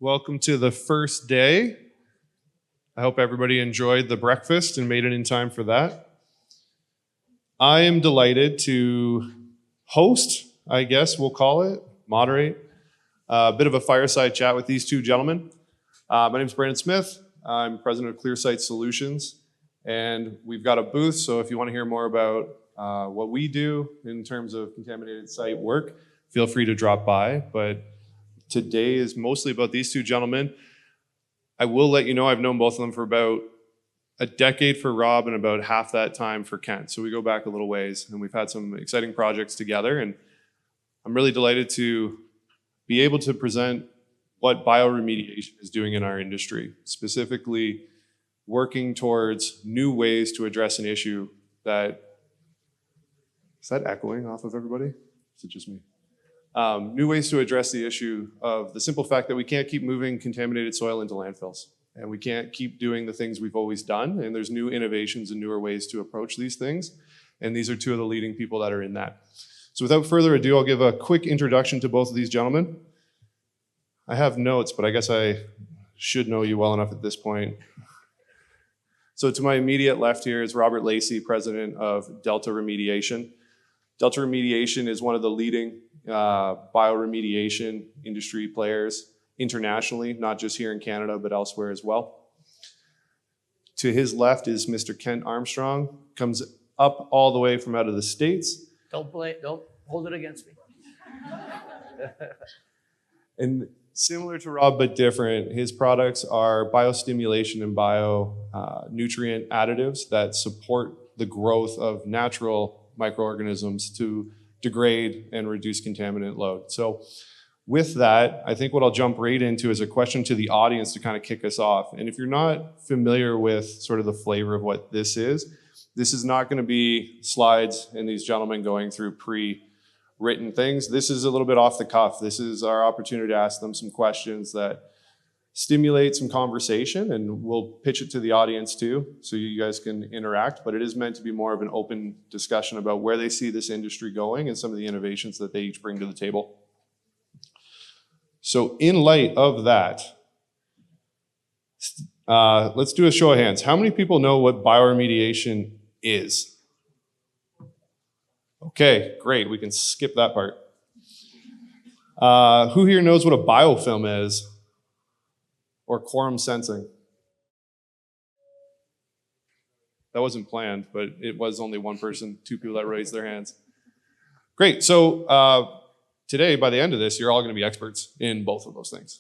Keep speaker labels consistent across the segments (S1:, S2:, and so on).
S1: Welcome to the first day. I hope everybody enjoyed the breakfast and made it in time for that. I am delighted to host, I guess we'll call it, moderate, a bit of a fireside chat with these two gentlemen. My name is Brandon Smith. I'm president of ClearSight Solutions, and we've got a booth, so if you want to hear more about what we do in terms of contaminated site work, feel free to drop by. But today is mostly about these two gentlemen. I will let you know I've known both of them for about a decade for Rob and about half that time for Kent. So we go back a little ways, and we've had some exciting projects together, and I'm really delighted to be able to present what bioremediation is doing in our industry, specifically working towards new ways to address an issue that, is that echoing off of everybody? Is it just me? New ways to address the issue of the simple fact that we can't keep moving contaminated soil into landfills, and we can't keep doing the things we've always done, and there's new innovations and newer ways to approach these things, and these are two of the leading people that are in that. So without further ado, I'll give a quick introduction to both of these gentlemen. I have notes, but I guess I should know you well enough at this point. So to my immediate left here is Robert Lacey, president of Delta Remediation. Delta Remediation is one of the leading bioremediation industry players internationally, not just here in Canada, but elsewhere as well. To his left is Mr. Kent Armstrong, comes up all the way from out of the States.
S2: Don't hold it against me.
S1: And similar to Rob, but different, his products are biostimulation and bio nutrient additives that support the growth of natural microorganisms to degrade and reduce contaminant load. So with that, I think what I'll jump right into is a question to the audience to kind of kick us off. And if you're not familiar with sort of the flavor of what this is not going to be slides and these gentlemen going through pre-written things. This is a little bit off the cuff. This is our opportunity to ask them some questions that stimulate some conversation, and we'll pitch it to the audience too, so you guys can interact, but it is meant to be more of an open discussion about where they see this industry going and some of the innovations that they each bring to the table. So in light of that, let's do a show of hands. How many people know what bioremediation is? Okay, great, we can skip that part. Who here knows what a biofilm is? Or quorum sensing? That wasn't planned, but it was only one person, two people that raised their hands. Great, so today, by the end of this, you're all gonna be experts in both of those things.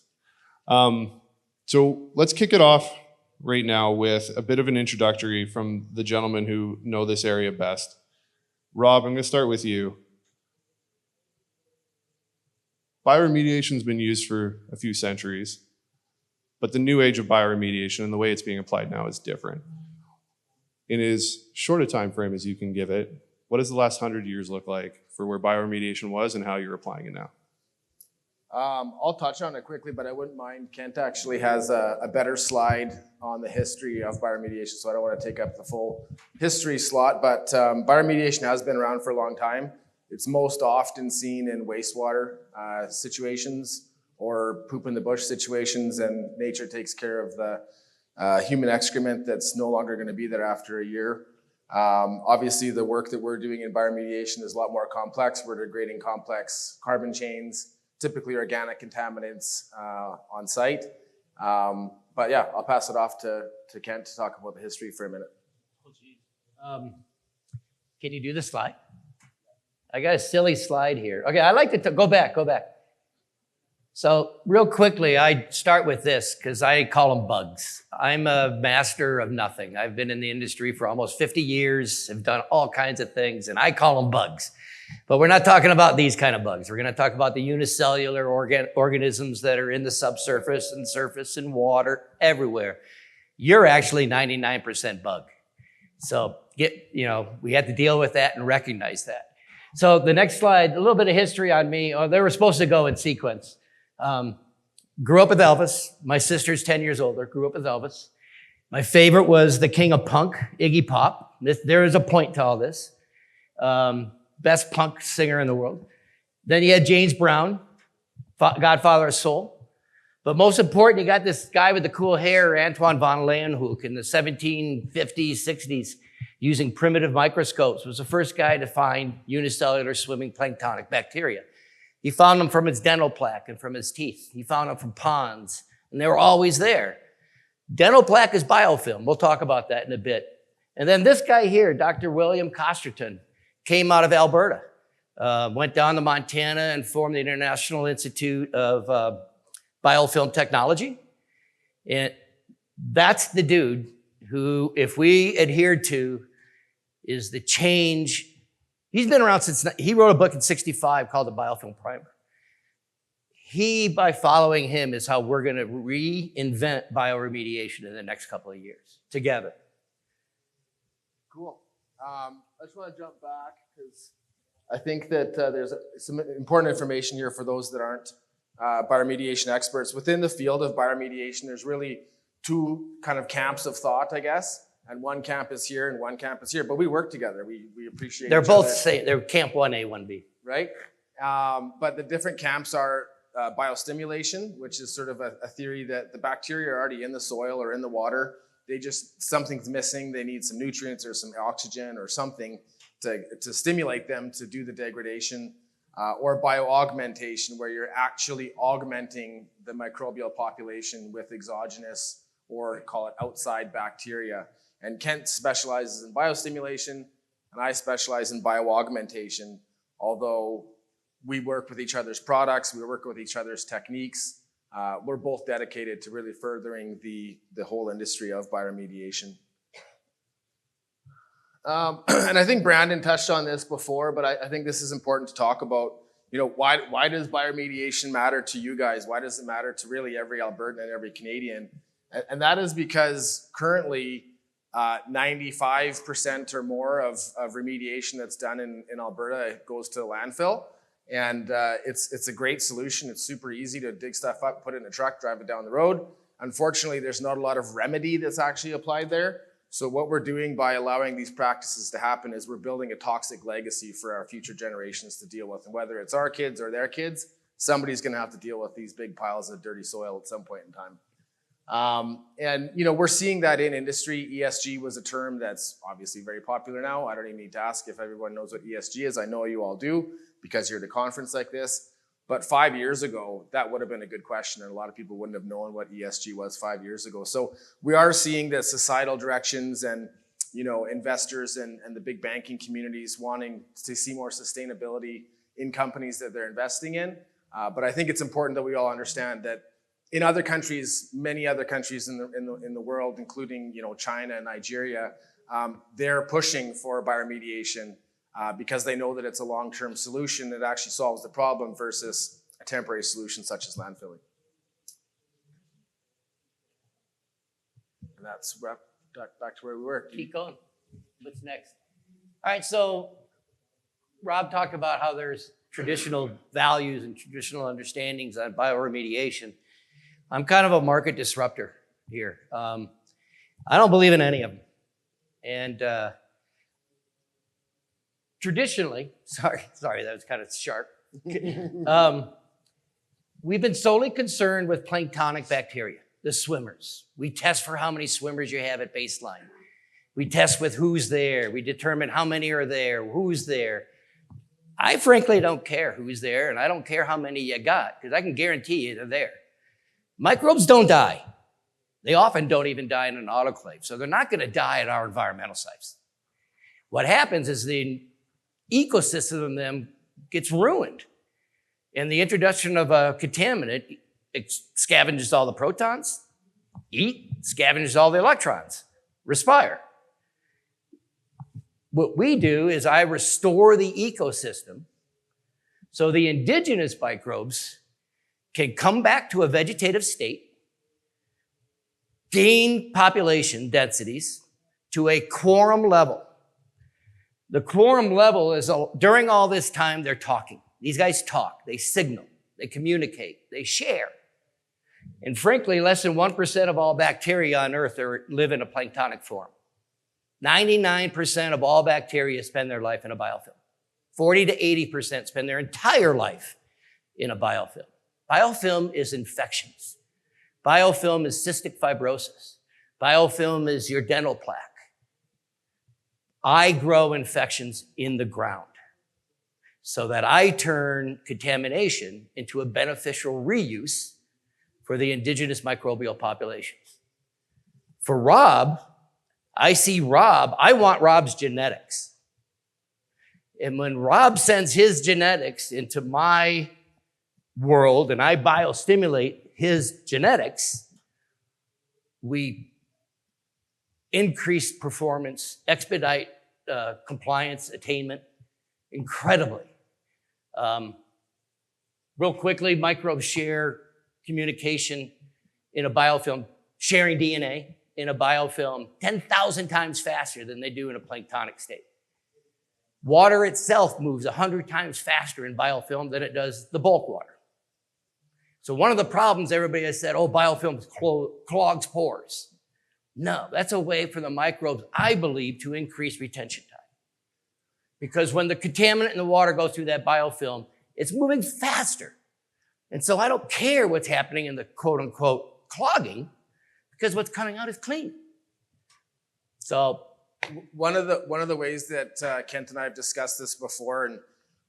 S1: So let's kick it off right now with a bit of an introductory from the gentlemen who know this area best. Rob, I'm gonna start with you. Bioremediation's been used for a few centuries, but the new age of bioremediation and the way it's being applied now is different. In as short a time frame as you can give it, what does the last 100 years look like for where bioremediation was and how you're applying it now?
S3: I'll touch on it quickly, but I wouldn't mind. Kent actually has a better slide on the history of bioremediation, so I don't want to take up the full history slot, but bioremediation has been around for a long time. It's most often seen in wastewater situations or poop in the bush situations, and nature takes care of the human excrement that's no longer going to be there after a year. Obviously, the work that we're doing in bioremediation is a lot more complex. We're degrading complex carbon chains, typically organic contaminants on site. But yeah, I'll pass it off to Kent to talk about the history for a minute.
S2: Can you do the slide? I got a silly slide here. Okay, I like to go back. So real quickly, I start with this because I call them bugs. I'm a master of nothing. I've been in the industry for almost 50 years. I've done all kinds of things, and I call them bugs. But we're not talking about these kind of bugs. We're going to talk about the unicellular organisms that are in the subsurface and surface and water everywhere. You're actually 99% bug. So we have to deal with that and recognize that. So the next slide, a little bit of history on me. They were supposed to go in sequence. Grew up with Elvis. My sister's 10 years older, grew up with Elvis. My favorite was the king of punk, Iggy Pop. There is a point to all this. Best punk singer in the world. Then you had James Brown, Godfather of Soul. But most important, you got this guy with the cool hair, Antoine von Leeuwenhoek, in the 1750s, 60s, using primitive microscopes, was the first guy to find unicellular swimming planktonic bacteria. He found them from his dental plaque and from his teeth. He found them from ponds, and they were always there. Dental plaque is biofilm. We'll talk about that in a bit. And then this guy here, Dr. William Costerton, came out of Alberta, went down to Montana and formed the International Institute of Biofilm Technology. And that's the dude who, if we adhered to, is the change. He's been around since, he wrote a book in 65 called The Biofilm Primer. He, by following him, is how we're gonna reinvent bioremediation in the next couple of years, together.
S3: Cool. I just want to jump back because I think that there's some important information here for those that aren't bioremediation experts. Within the field of bioremediation, there's really two kind of camps of thought, I guess. And one camp is here and one camp is here, but we work together. We appreciate
S2: They're
S3: each
S2: both
S3: other,
S2: same. They're camp 1A, 1B.
S3: right? But the different camps are biostimulation, which is sort of a theory that the bacteria are already in the soil or in the water. They just, something's missing. They need some nutrients or some oxygen or something to stimulate them to do the degradation. Or bio-augmentation, where you're actually augmenting the microbial population with exogenous or call it outside bacteria. And Kent specializes in biostimulation, and I specialize in bio-augmentation. Although we work with each other's products, we work with each other's techniques, we're both dedicated to really furthering the whole industry of bioremediation. And I think Brandon touched on this before, but I think this is important to talk about. You know, why does bioremediation matter to you guys? Why does it matter to really every Albertan and every Canadian? And that is because currently 95% or more of remediation that's done in Alberta goes to the landfill. And it's a great solution. It's super easy to dig stuff up, put it in a truck, drive it down the road. Unfortunately, there's not a lot of remedy that's actually applied there. So what we're doing by allowing these practices to happen is we're building a toxic legacy for our future generations to deal with. And whether it's our kids or their kids, somebody's gonna have to deal with these big piles of dirty soil at some point in time. And you know, we're seeing that in industry. ESG was a term that's obviously very popular now. I don't even need to ask if everyone knows what ESG is. I know you all do because you're at a conference like this. But 5 years ago, that would have been a good question, and a lot of people wouldn't have known what ESG was 5 years ago. So we are seeing that societal directions and, you know, investors and the big banking communities wanting to see more sustainability in companies that they're investing in. But I think it's important that we all understand that in other countries, many other countries in the world, including, you know, China and Nigeria, they're pushing for bioremediation. Because they know that it's a long-term solution that actually solves the problem versus a temporary solution such as landfilling. And that's back to where we were.
S2: Keep going. What's next? All right, so Rob talked about how there's traditional values and traditional understandings on bioremediation. I'm kind of a market disruptor here. I don't believe in any of them. And traditionally, sorry, that was kind of sharp. We've been solely concerned with planktonic bacteria, the swimmers. We test for how many swimmers you have at baseline. We test with who's there. We determine how many are there, who's there. I frankly don't care who's there, and I don't care how many you got, because I can guarantee you they're there. Microbes don't die. They often don't even die in an autoclave, so they're not gonna die at our environmental sites. What happens is the ecosystem of them gets ruined. And the introduction of a contaminant, it scavenges all the protons, scavenges all the electrons, respire. What we do is I restore the ecosystem so the indigenous microbes can come back to a vegetative state, gain population densities to a quorum level. The quorum level is, during all this time, they're talking. These guys talk, they signal, they communicate, they share. And frankly, less than 1% of all bacteria on Earth live in a planktonic form. 99% of all bacteria spend their life in a biofilm. 40 to 80% spend their entire life in a biofilm. Biofilm is infections. Biofilm is cystic fibrosis. Biofilm is your dental plaque. I grow infections in the ground so that I turn contamination into a beneficial reuse for the indigenous microbial populations. For Rob, I see Rob, I want Rob's genetics. And when Rob sends his genetics into my world and I biostimulate his genetics, we increase performance, expedite compliance, attainment, incredibly. Real quickly, microbes share communication in a biofilm, sharing DNA in a biofilm 10,000 times faster than they do in a planktonic state. Water itself moves 100 times faster in biofilm than it does the bulk water. So one of the problems everybody has said, oh, biofilm clogs pores. No, that's a way for the microbes, I believe, to increase retention time. Because when the contaminant in the water goes through that biofilm, it's moving faster. And so I don't care what's happening in the quote unquote clogging, because what's coming out is clean. So
S3: one of the ways that Kent and I have discussed this before, and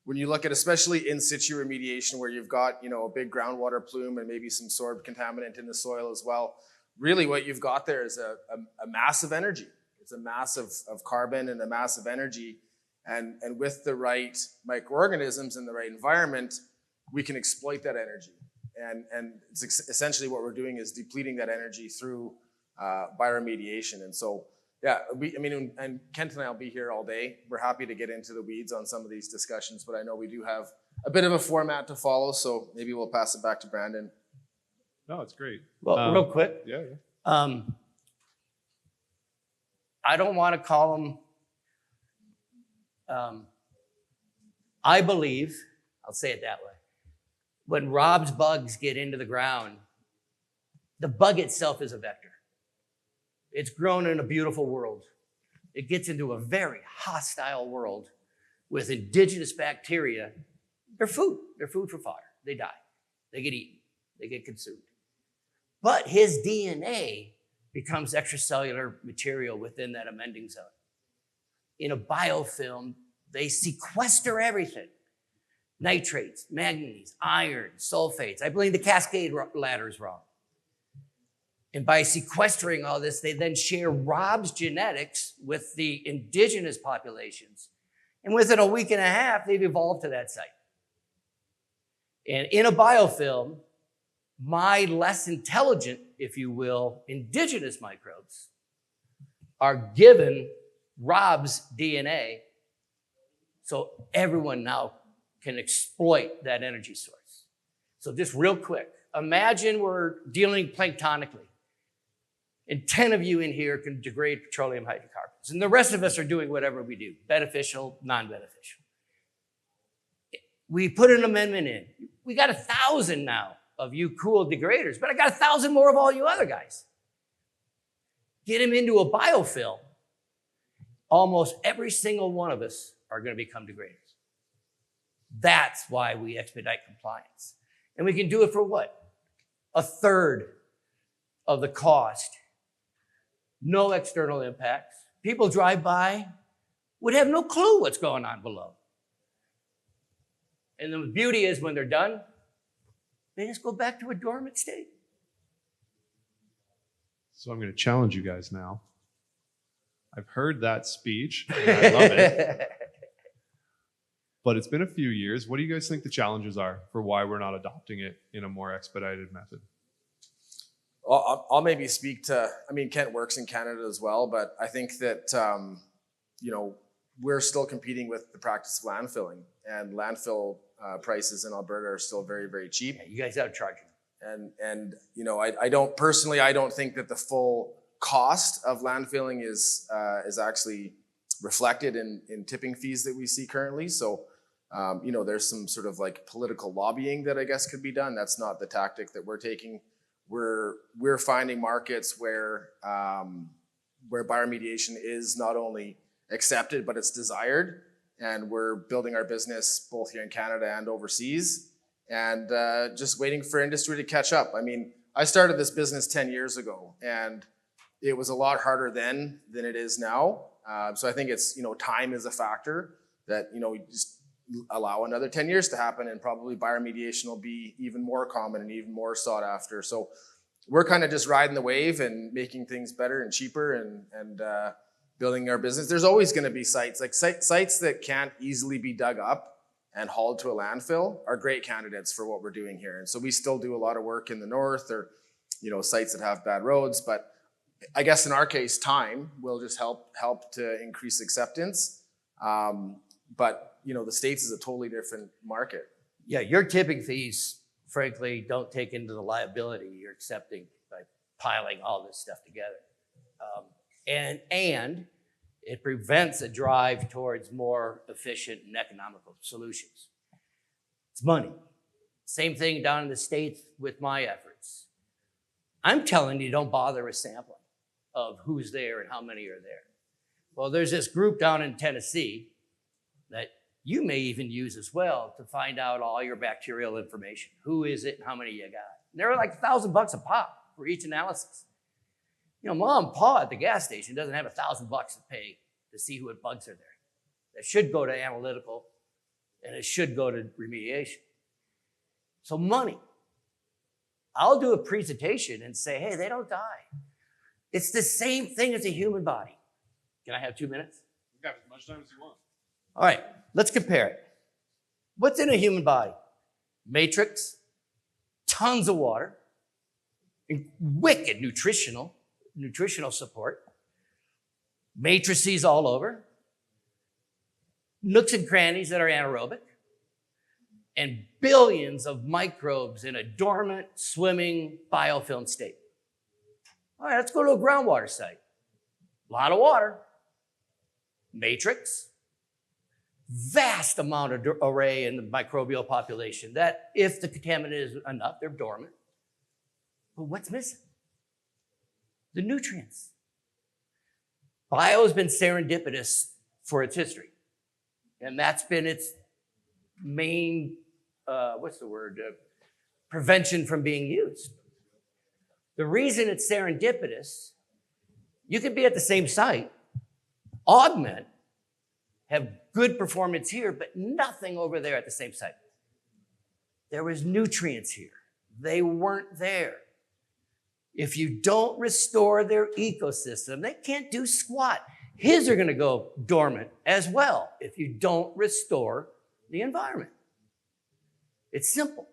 S3: when you look at especially in situ remediation where you've got, you know, a big groundwater plume and maybe some sorbed contaminant in the soil as well, really what you've got there is a mass of energy. It's a mass of carbon and a mass of energy. And with the right microorganisms in the right environment, we can exploit that energy. And it's essentially what we're doing is depleting that energy through bioremediation. And so, yeah, and Kent and I will be here all day. We're happy to get into the weeds on some of these discussions, but I know we do have a bit of a format to follow, so maybe we'll pass it back to Brandon.
S1: No, it's great.
S2: Well, real quick.
S1: Yeah.
S2: I don't want to call them, I believe, I'll say it that way, when Rob's bugs get into the ground, the bug itself is a vector. It's grown in a beautiful world. It gets into a very hostile world with indigenous bacteria. They're food. They're food for fodder. They die. They get eaten. They get consumed. But his DNA becomes extracellular material within that amending zone. In a biofilm, they sequester everything. Nitrates, manganese, iron, sulfates. I believe the cascade ladder is wrong. And by sequestering all this, they then share Rob's genetics with the indigenous populations. And within a week and a half, they've evolved to that site. And in a biofilm, my less intelligent, if you will, indigenous microbes are given Rob's DNA, so everyone now can exploit that energy source. So just real quick, imagine we're dealing planktonically, and 10 of you in here can degrade petroleum hydrocarbons, and the rest of us are doing whatever we do, beneficial, non-beneficial. We put an amendment in. We got 1,000 now of you cool degraders, but I got 1,000 more of all you other guys. Get them into a biofilm. Almost every single one of us are going to become degraders. That's why we expedite compliance. And we can do it for what? 1/3 of the cost. No external impacts. People drive by, would have no clue what's going on below. And the beauty is when they're done, they just go back to a dormant state.
S1: So I'm going to challenge you guys now. I've heard that speech, and I love it. But it's been a few years. What do you guys think the challenges are for why we're not adopting it in a more expedited method?
S3: I'll maybe speak to, Kent works in Canada as well, but I think that, we're still competing with the practice of landfilling, and landfill prices in Alberta are still very, very cheap.
S2: Yeah, you guys are charging.
S3: And I don't think that the full cost of landfilling is actually reflected in tipping fees that we see currently. So, there's some sort of like political lobbying that I guess could be done. That's not the tactic that we're taking. We're finding markets where bioremediation is not only accepted, but it's desired. And we're building our business both here in Canada and overseas, and just waiting for industry to catch up. I started this business 10 years ago, and it was a lot harder then than it is now. So I think it's, time is a factor that, just allow another 10 years to happen, and probably bioremediation will be even more common and even more sought after. So we're kind of just riding the wave and making things better and cheaper and building our business. There's always going to be sites, like sites that can't easily be dug up and hauled to a landfill are great candidates for what we're doing here. And so we still do a lot of work in the north, or, sites that have bad roads. But I guess in our case, time will just help to increase acceptance. But the States is a totally different market.
S2: Yeah, your tipping fees, frankly, don't take into the liability you're accepting by piling all this stuff together. And it prevents a drive towards more efficient and economical solutions. It's money. Same thing down in the States with my efforts. I'm telling you, don't bother with sampling of who's there and how many are there. Well, there's this group down in Tennessee that you may even use as well to find out all your bacterial information. Who is it and how many you got? And they're like $1,000 a pop for each analysis. Mom and Pa at the gas station doesn't have $1,000 to pay to see what bugs are there. That should go to analytical, and it should go to remediation. So money. I'll do a presentation and say, hey, they don't die. It's the same thing as a human body. Can I have 2 minutes?
S1: You got as much time as you want.
S2: All right, let's compare it. What's in a human body? Matrix, tons of water, wicked nutritional support, matrices all over, nooks and crannies that are anaerobic, and billions of microbes in a dormant, swimming biofilm state. All right, let's go to a groundwater site. A lot of water, matrix, vast amount of array in the microbial population that if the contaminant is enough, they're dormant. But what's missing? The nutrients. Bio has been serendipitous for its history. And that's been its main, prevention from being used. The reason it's serendipitous, you could be at the same site, augment, have good performance here, but nothing over there at the same site. There was nutrients here. They weren't there. If you don't restore their ecosystem, they can't do squat. His are going to go dormant as well if you don't restore the environment. It's simple.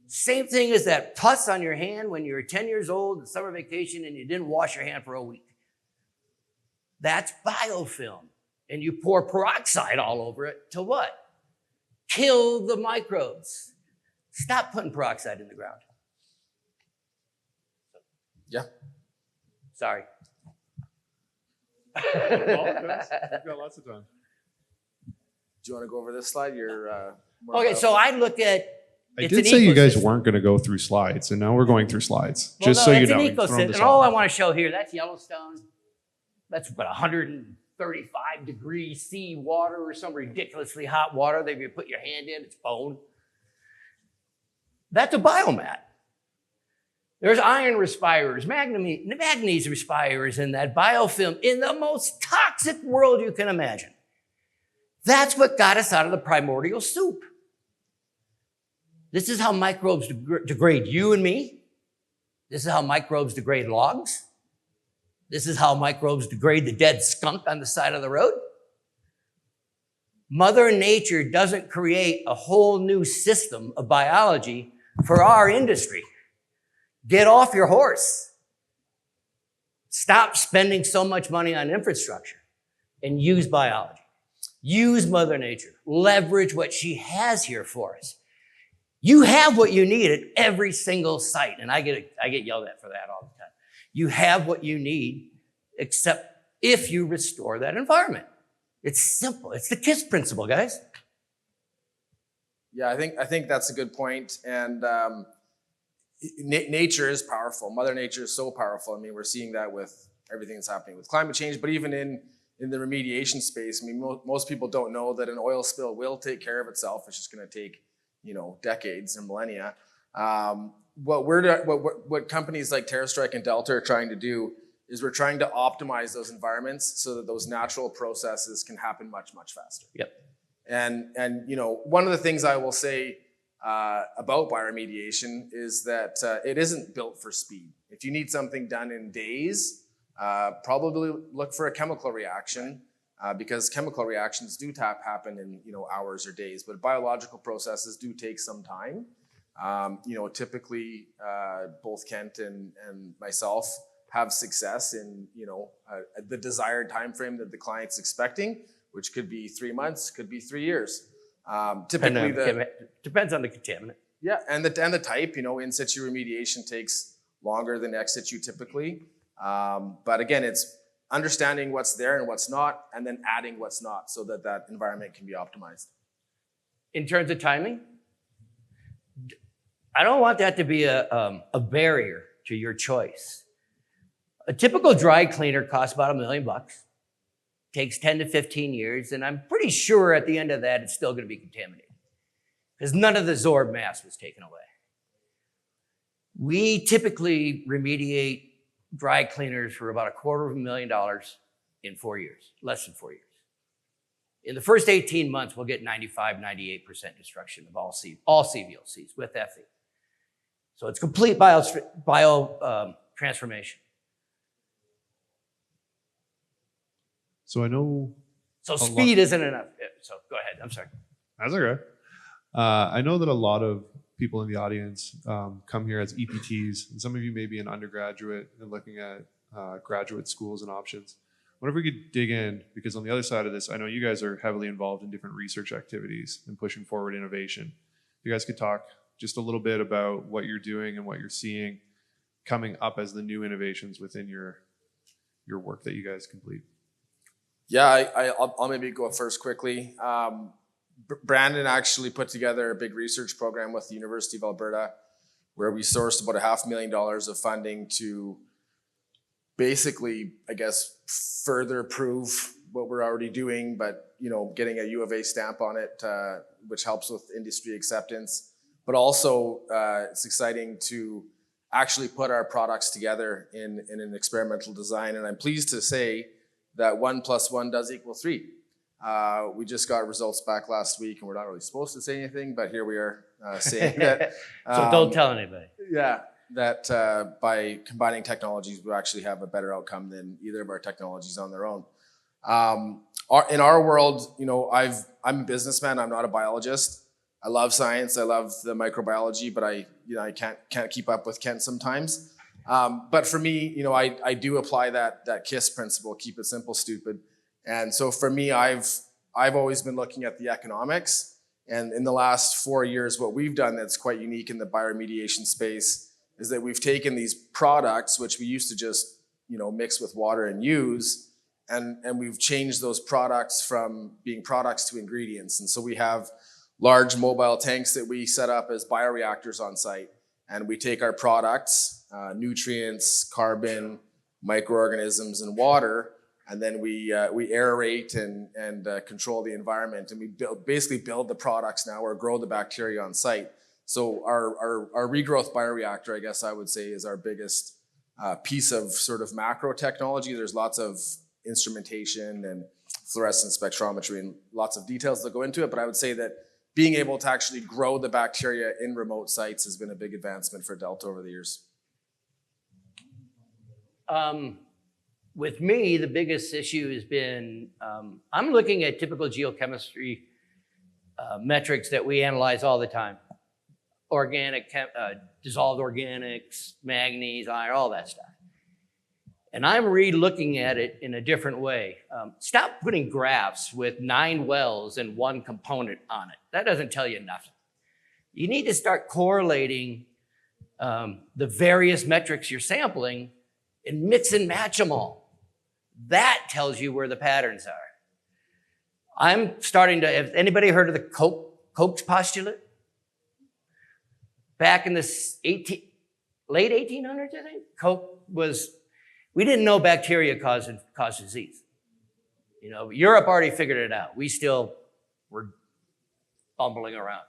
S2: Same thing as that pus on your hand when you were 10 years old in summer vacation and you didn't wash your hand for a week. That's biofilm. And you pour peroxide all over it to what? Kill the microbes. Stop putting peroxide in the ground.
S3: Yeah.
S2: Sorry.
S1: You've got lots of time.
S3: Do you want to go over this slide?
S2: Okay, so I look at.
S1: I did say you guys weren't going to go through slides, and now we're going through slides.
S2: Well,
S1: just so you know.
S2: It's an ecosystem. And all I want to show here, that's Yellowstone. That's about 135 degrees C water or some ridiculously hot water that if you put your hand in, it's bone. That's a biomat. There's iron respirers, manganese respirers in that biofilm in the most toxic world you can imagine. That's what got us out of the primordial soup. This is how microbes degrade you and me. This is how microbes degrade logs. This is how microbes degrade the dead skunk on the side of the road. Mother Nature doesn't create a whole new system of biology for our industry. Get off your horse. Stop spending so much money on infrastructure and use biology. Use Mother Nature. Leverage what she has here for us. You have what you need at every single site, and I get yelled at for that all the time. You have what you need, except if you restore that environment. It's simple. It's the KISS principle, guys.
S3: Yeah, I think that's a good point. And nature is powerful. Mother Nature is so powerful. I mean, we're seeing that with everything that's happening with climate change, but even in the remediation space, I mean, most people don't know that an oil spill will take care of itself. It's just going to take, decades or millennia. what companies like TerraStrike and Delta are trying to do is we're trying to optimize those environments so that those natural processes can happen much, much faster.
S2: Yep.
S3: And you know, one of the things I will say about bioremediation is that it isn't built for speed. If you need something done in days, probably look for a chemical reaction because chemical reactions do happen in, you know, hours or days, but biological processes do take some time. You know, typically both Kent and myself have success in, you know, the desired time frame that the client's expecting, which could be 3 months, could be 3 years. Typically,
S2: depends on the contaminant.
S3: Yeah, and the type. You know, in situ remediation takes longer than ex situ typically. But again, it's understanding what's there and what's not, and then adding what's not, so that that environment can be optimized.
S2: In terms of timing, I don't want that to be a barrier to your choice. A typical dry cleaner costs about $1 million, takes 10 to 15 years, and I'm pretty sure at the end of that, it's still gonna be contaminated because none of the Zorb mass was taken away. We typically remediate dry cleaners for about $250,000 in 4 years, less than 4 years. In the first 18 months, we'll get 95, 98% destruction of all CVOCs with FE. So it's complete bio transformation.
S1: So I know.
S2: So speed isn't enough. So go ahead. I'm sorry.
S1: That's okay. I know that a lot of people in the audience come here as EPTs, and some of you may be an undergraduate and looking at graduate schools and options. I wonder if we could dig in, because on the other side of this, I know you guys are heavily involved in different research activities and pushing forward innovation. If you guys could talk just a little bit about what you're doing and what you're seeing coming up as the new innovations within your work that you guys complete.
S3: Yeah, I'll maybe go first quickly. Brandon actually put together a big research program with the University of Alberta where we sourced about $500,000 of funding to basically, I guess, further prove what we're already doing, but, you know, getting a U of A stamp on it, which helps with industry acceptance. But also, it's exciting to actually put our products together in an experimental design. And I'm pleased to say that 1 + 1 does equal 3. We just got results back last week, and we're not really supposed to say anything, but here we are saying that.
S2: So don't tell anybody.
S3: Yeah, that by combining technologies, we actually have a better outcome than either of our technologies on their own. In our world, you know, I'm a businessman. I'm not a biologist. I love science. I love the microbiology, but I can't keep up with Kent sometimes. But for me, you know, I do apply that KISS principle: keep it simple, stupid. And so for me, I've always been looking at the economics. And in the last 4 years, what we've done that's quite unique in the bioremediation space is that we've taken these products, which we used to just, you know, mix with water and use, and we've changed those products from being products to ingredients. And so we have large mobile tanks that we set up as bioreactors on site. And we take our products, nutrients, carbon, microorganisms, and water, and then we aerate and control the environment. And we basically build the products now or grow the bacteria on site. So our regrowth bioreactor, I guess I would say, is our biggest piece of sort of macro technology. There's lots of instrumentation and fluorescent spectrometry and lots of details that go into it. But I would say that being able to actually grow the bacteria in remote sites has been a big advancement for Delta over the years.
S2: With me, the biggest issue has been, I'm looking at typical geochemistry metrics that we analyze all the time. Organic, dissolved organics, manganese, iron, all that stuff. And I'm re-looking at it in a different way. Stop putting graphs with 9 wells and 1 component on it. That doesn't tell you nothing. You need to start correlating the various metrics you're sampling and mix and match them all. That tells you where the patterns are. I'm starting to, have anybody heard of the Koch postulate? Back in the late 1800s, I think, Koch was, we didn't know bacteria cause disease. You know, Europe already figured it out. We still were bumbling around.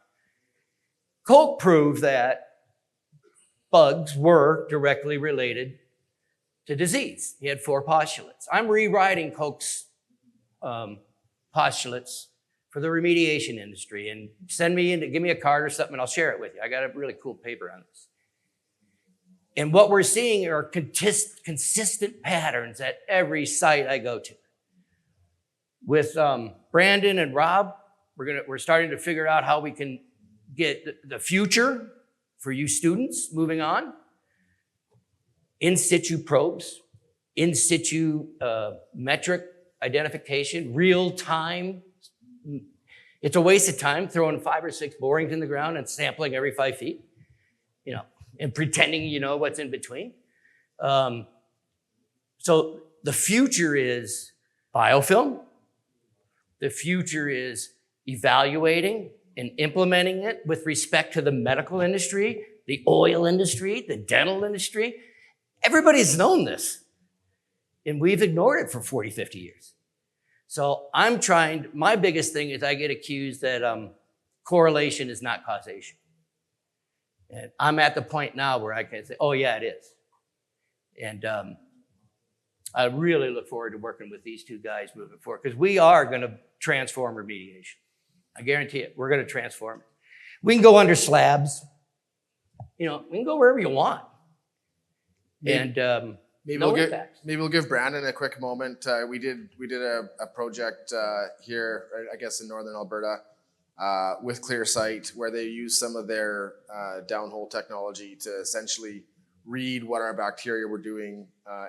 S2: Koch proved that bugs were directly related to disease. He had 4 postulates. I'm rewriting Koch's postulates for the remediation industry, and give me a card or something and I'll share it with you. I got a really cool paper on this. And what we're seeing are consistent patterns at every site I go to. With Brandon and Rob, we're starting to figure out how we can get the future for you students moving on. In situ probes, in situ metric identification, real time. It's a waste of time throwing 5 or 6 borings in the ground and sampling every 5 feet, and pretending you know what's in between. So the future is biofilm. The future is evaluating and implementing it with respect to the medical industry, the oil industry, the dental industry. Everybody's known this, and we've ignored it for 40, 50 years. So my biggest thing is I get accused that correlation is not causation. And I'm at the point now where I can say, oh yeah, it is. And I really look forward to working with these 2 guys moving forward, because we are going to transform remediation. I guarantee it. We're going to transform it. We can go under slabs. We can go wherever you want. And
S3: maybe we'll give Brandon a quick moment. We did a project here, I guess in northern Alberta, with ClearSight, where they use some of their downhole technology to essentially read what our bacteria were doing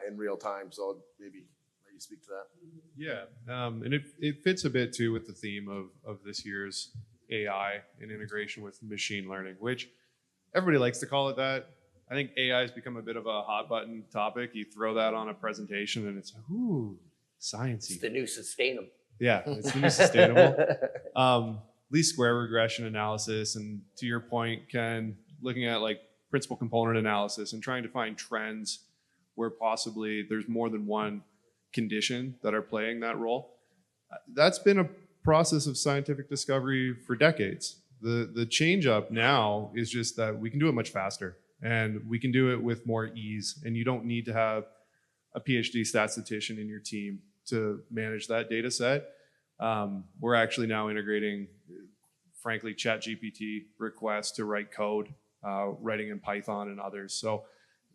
S3: in real time. So maybe let you speak to that.
S1: Yeah, and it fits a bit too with the theme of this year's AI and integration with machine learning, which everybody likes to call it that. I think AI has become a bit of a hot button topic. You throw that on a presentation and it's, ooh, sciencey.
S2: It's the new sustainable.
S1: Yeah, it's the new sustainable. Least square regression analysis, and to your point, Ken, looking at like principal component analysis and trying to find trends where possibly there's more than one condition that are playing that role. That's been a process of scientific discovery for decades. The change up now is just that we can do it much faster, and we can do it with more ease, and you don't need to have a PhD statistician in your team to manage that data set. We're actually now integrating, frankly, ChatGPT requests to write code, writing in Python and others. So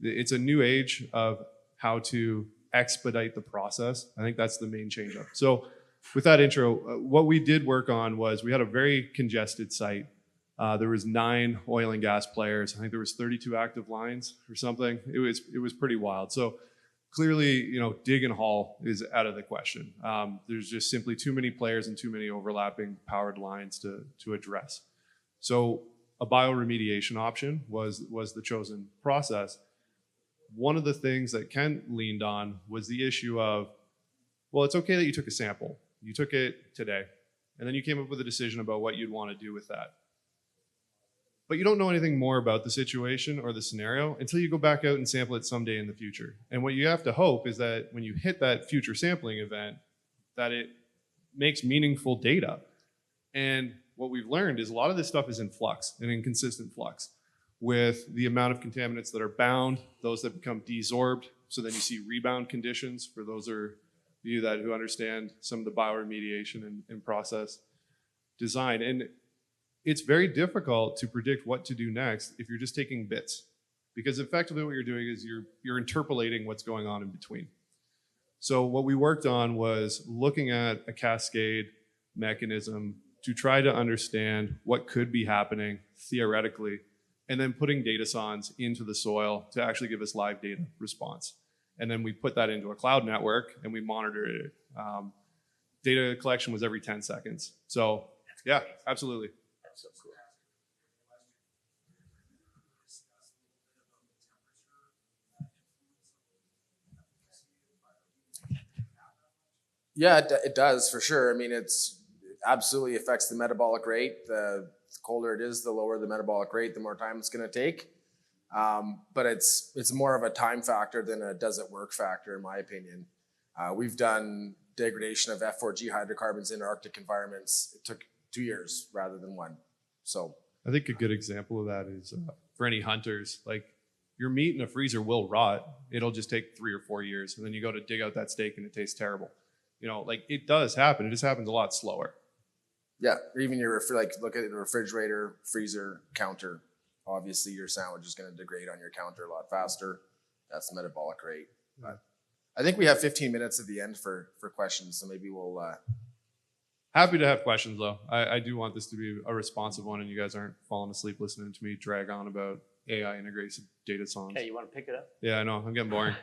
S1: it's a new age of how to expedite the process. I think that's the main change up. So with that intro, what we did work on was we had a very congested site. There was 9 oil and gas players. I think there was 32 active lines or something. It was pretty wild. So clearly, dig and haul is out of the question. There's just simply too many players and too many overlapping powered lines to address. So a bioremediation option was the chosen process. One of the things that Ken leaned on was the issue of, well, it's okay that you took a sample. You took it today, and then you came up with a decision about what you'd want to do with that. But you don't know anything more about the situation or the scenario until you go back out and sample it someday in the future. And what you have to hope is that when you hit that future sampling event, that it makes meaningful data. And what we've learned is a lot of this stuff is in flux, an inconsistent flux, with the amount of contaminants that are bound, those that become desorbed. So then you see rebound conditions for those of you who understand some of the bioremediation and process design. And it's very difficult to predict what to do next if you're just taking bits, because effectively what you're doing is you're interpolating what's going on in between. So what we worked on was looking at a cascade mechanism to try to understand what could be happening theoretically, and then putting data sondes into the soil to actually give us live data response. And then we put that into a cloud network and we monitored it. Data collection was every 10 seconds. So yeah, absolutely.
S2: That's so cool.
S3: Yeah, it does for sure. I mean, it's absolutely affects the metabolic rate. The colder it is, the lower the metabolic rate, the more time it's going to take. But it's more of a time factor than a does it work factor, in my opinion. We've done degradation of F4G hydrocarbons in Arctic environments. It took 2 years rather than 1. So
S1: I think a good example of that is for any hunters, like your meat in a freezer will rot. It'll just take 3 or 4 years. And then you go to dig out that steak and it tastes terrible. You know, like it does happen. It just happens a lot slower.
S3: Yeah, or even look at the refrigerator, freezer, counter. Obviously, your sandwich is going to degrade on your counter a lot faster. That's the metabolic rate. But I think we have 15 minutes at the end for questions, so maybe we'll.
S1: Happy to have questions, though. I do want this to be a responsive one, and you guys aren't falling asleep listening to me drag on about AI integrated data songs.
S2: Hey, you want to pick it up?
S1: Yeah, I know. I'm getting boring.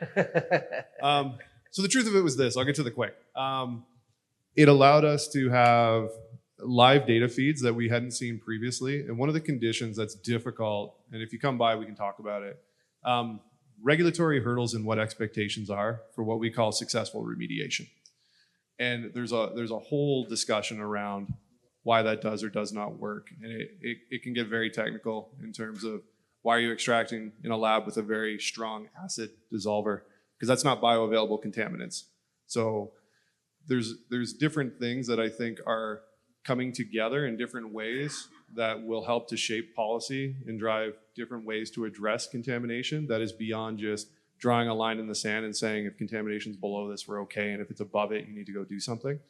S1: So the truth of it was this. I'll get to the quick. It allowed us to have live data feeds that we hadn't seen previously. And one of the conditions that's difficult, and if you come by, we can talk about it, regulatory hurdles and what expectations are for what we call successful remediation. And there's a whole discussion around why that does or does not work. And it can get very technical in terms of why are you extracting in a lab with a very strong acid dissolver? Because that's not bioavailable contaminants. So there's different things that I think are coming together in different ways that will help to shape policy and drive different ways to address contamination that is beyond just drawing a line in the sand and saying if contamination's below this, we're okay, and if it's above it, you need to go do something.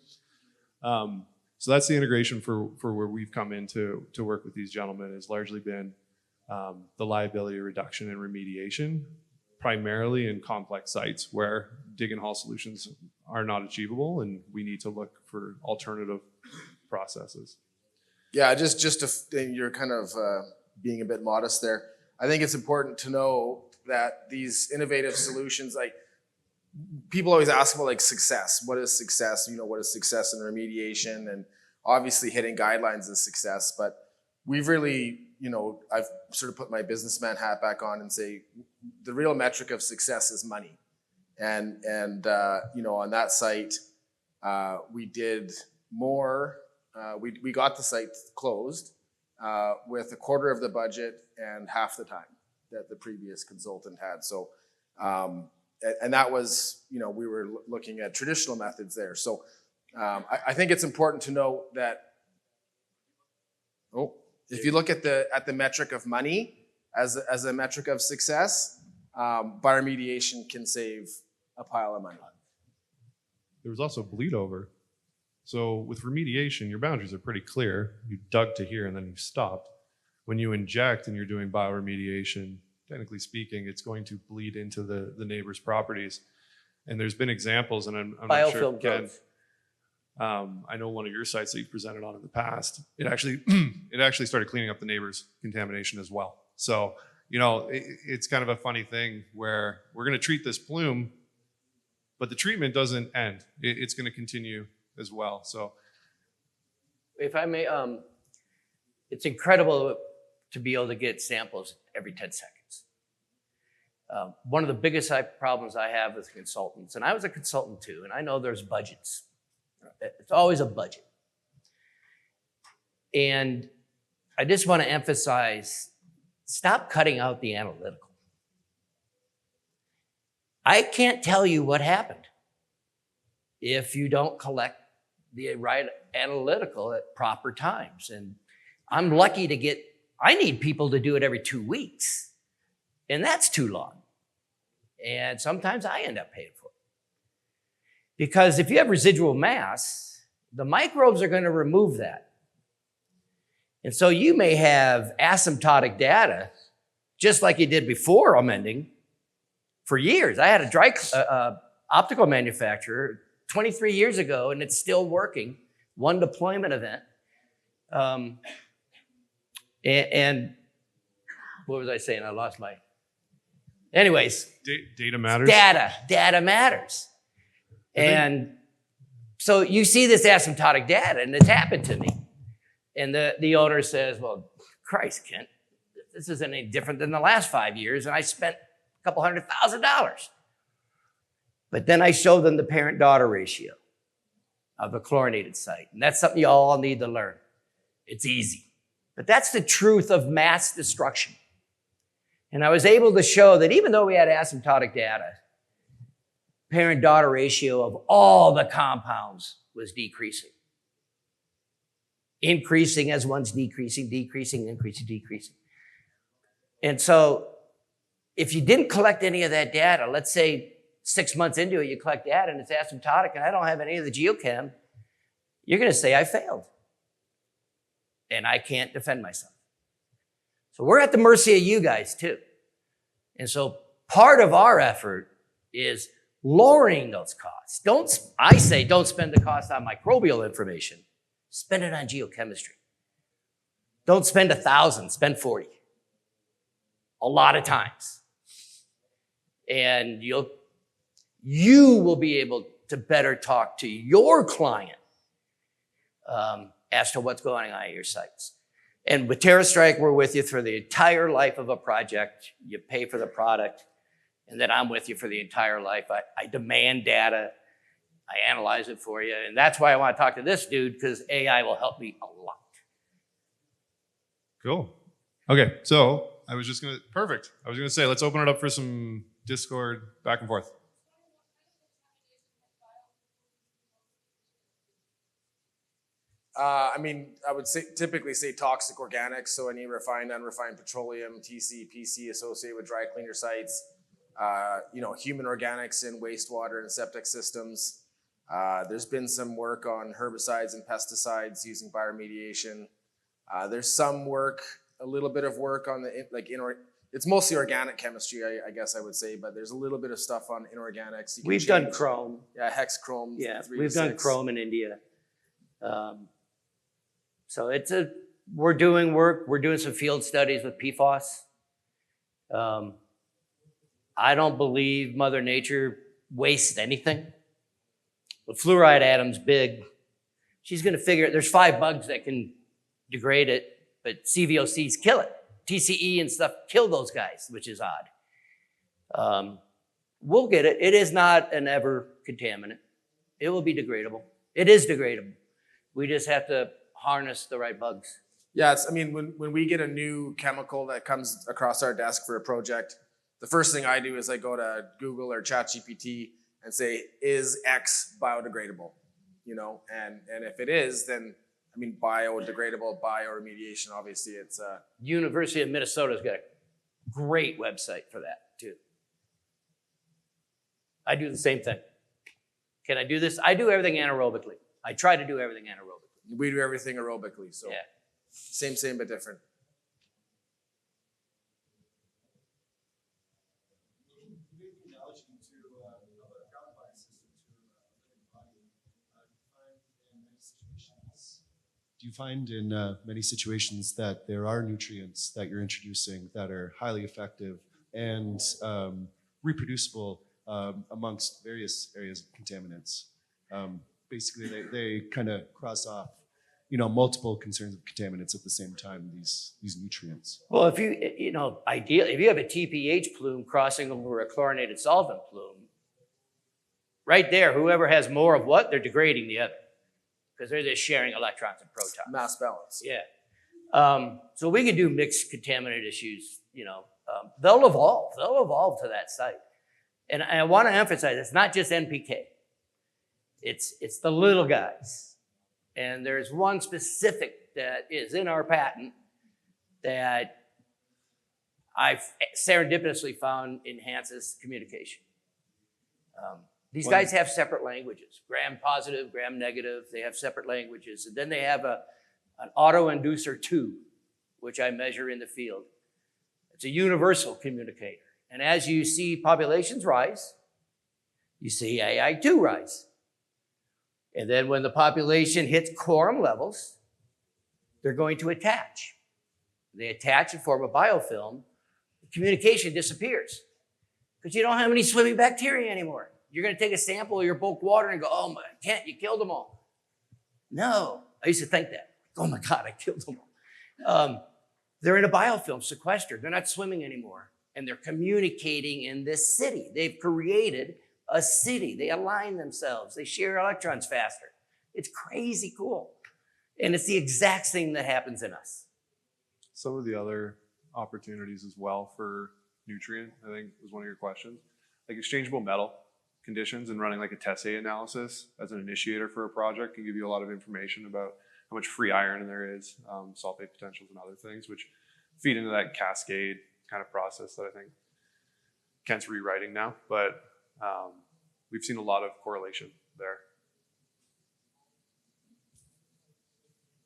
S1: So that's the integration for where we've come in to work with these gentlemen has largely been the liability reduction and remediation, primarily in complex sites where dig and haul solutions are not achievable, and we need to look for alternative processes.
S3: Yeah, you're kind of being a bit modest there. I think it's important to know that these innovative solutions, like people always ask about like success. What is success? You know, what is success in remediation? And obviously hitting guidelines is success, but we've really, I've sort of put my businessman hat back on and say the real metric of success is money. And on that site, we did more. We got the site closed with a quarter of the budget and half the time that the previous consultant had. So, and that was, we were looking at traditional methods there. So I think it's important to know that, if you look at the metric of money as a metric of success, bioremediation can save a pile of money.
S1: There was also bleed over. So with remediation, your boundaries are pretty clear. You dug to here and then you stopped. When you inject and you're doing bioremediation, technically speaking, it's going to bleed into the neighbor's properties. And there's been examples, and I'm not sure, Ken, I know one of your sites that you presented on in the past, it actually started cleaning up the neighbor's contamination as well. So, it's kind of a funny thing where we're going to treat this plume, but the treatment doesn't end. It's going to continue as well. So,
S2: if I may, it's incredible to be able to get samples every 10 seconds. One of the biggest problems I have with consultants, and I was a consultant too, and I know there's budgets. It's always a budget. And I just want to emphasize, stop cutting out the analytical. I can't tell you what happened if you don't collect the right analytical at proper times. And I'm lucky to I need people to do it every 2 weeks. And that's too long. And sometimes I end up paying for it. Because if you have residual mass, the microbes are going to remove that. And so you may have asymptotic data, just like you did before amending, for years. I had a dry optical manufacturer 23 years ago, and it's still working. One deployment event. And what was I saying? I lost my... Anyways.
S1: Data matters?
S2: Data matters. And so you see this asymptotic data, and it's happened to me. And the owner says, well, Christ, Kent, this isn't any different than the last 5 years, and I spent a couple $100,000. But then I show them the parent-daughter ratio of a chlorinated site. And that's something you all need to learn. It's easy. But that's the truth of mass destruction. And I was able to show that even though we had asymptotic data, parent-daughter ratio of all the compounds was decreasing. Increasing as one's decreasing, decreasing. And so If you didn't collect any of that data, let's say 6 months into it, you collect data and it's asymptotic and I don't have any of the geochem, you're going to say I failed and I can't defend myself. So we're at the mercy of you guys too. And so part of our effort is lowering those costs. I say don't spend the cost on microbial information. Spend it on geochemistry. Don't spend 1,000, spend 40. A lot of times. And you will be able to better talk to your client as to what's going on at your sites. And with TerraStrike, we're with you through the entire life of a project. You pay for the product, and then I'm with you for the entire life. I demand data. I analyze it for you. And that's why I want to talk to this dude, because AI will help me a lot.
S1: Cool. Okay, so I was going to say, let's open it up for some Discord back and forth.
S3: I would typically say toxic organics, so any refined, unrefined petroleum, TC, PC associated with dry cleaner sites, human organics in wastewater and septic systems. There's been some work on herbicides and pesticides using bioremediation. There's some work, a little bit of work on it's mostly organic chemistry, I guess I would say, but there's a little bit of stuff on inorganics.
S2: We've done chrome.
S3: Yeah, hexchrome.
S2: Yeah, we've done chrome in India. So we're doing work. We're doing some field studies with PFAS. I don't believe Mother Nature wastes anything. But fluoride atom's big. She's going to figure it. There's 5 bugs that can degrade it, but CVOCs kill it. TCE and stuff kill those guys, which is odd. We'll get it. It is not an ever contaminant. It will be degradable. It is degradable. We just have to harness the right bugs.
S3: Yeah, when we get a new chemical that comes across our desk for a project, the first thing I do is I go to Google or ChatGPT and say, is X biodegradable? And if it is, then biodegradable, bioremediation, obviously it's
S2: University of Minnesota's got a great website for that too. I do the same thing. Can I do this? I do everything anaerobically. I try to do everything anaerobically.
S3: We do everything aerobically, so
S2: yeah.
S3: Same but different.
S4: Do you find in many situations that there are nutrients that you're introducing that are highly effective and reproducible amongst various areas of contaminants? Basically, they kind of cross off, multiple concerns of contaminants at the same time, these nutrients.
S2: Well, if ideally, if you have a TPH plume crossing over a chlorinated solvent plume, right there, whoever has more of what, they're degrading the other. Because they're just sharing electrons and protons.
S3: Mass balance.
S2: Yeah. So we can do mixed contaminant issues, they'll evolve. They'll evolve to that site. And I want to emphasize, it's not just NPK. It's the little guys. And there's one specific that is in our patent that I've serendipitously found enhances communication. These guys have separate languages, gram positive, gram negative. They have separate languages. And then they have an autoinducer 2, which I measure in the field. It's a universal communicator. And as you see populations rise, you see AI2 rise. And then when the population hits quorum levels, they're going to attach. They attach and form a biofilm. The communication disappears because you don't have any swimming bacteria anymore. You're going to take a sample of your bulk water and go, oh, my, Kent, you killed them all. No, I used to think that. Oh, my God, I killed them all. They're in a biofilm sequester. They're not swimming anymore. And they're communicating in this city. They've created a city. They align themselves. They share electrons faster. It's crazy cool. And it's the exact thing that happens in us.
S5: Some of the other opportunities as well for nutrient, I think was one of your questions, like exchangeable metal conditions and running like a Tessay analysis as an initiator for a project can give you a lot of information about how much free iron there is, sulfate potentials and other things, which feed into that cascade kind of process that I think Kent's rewriting now, but we've seen a lot of correlation there.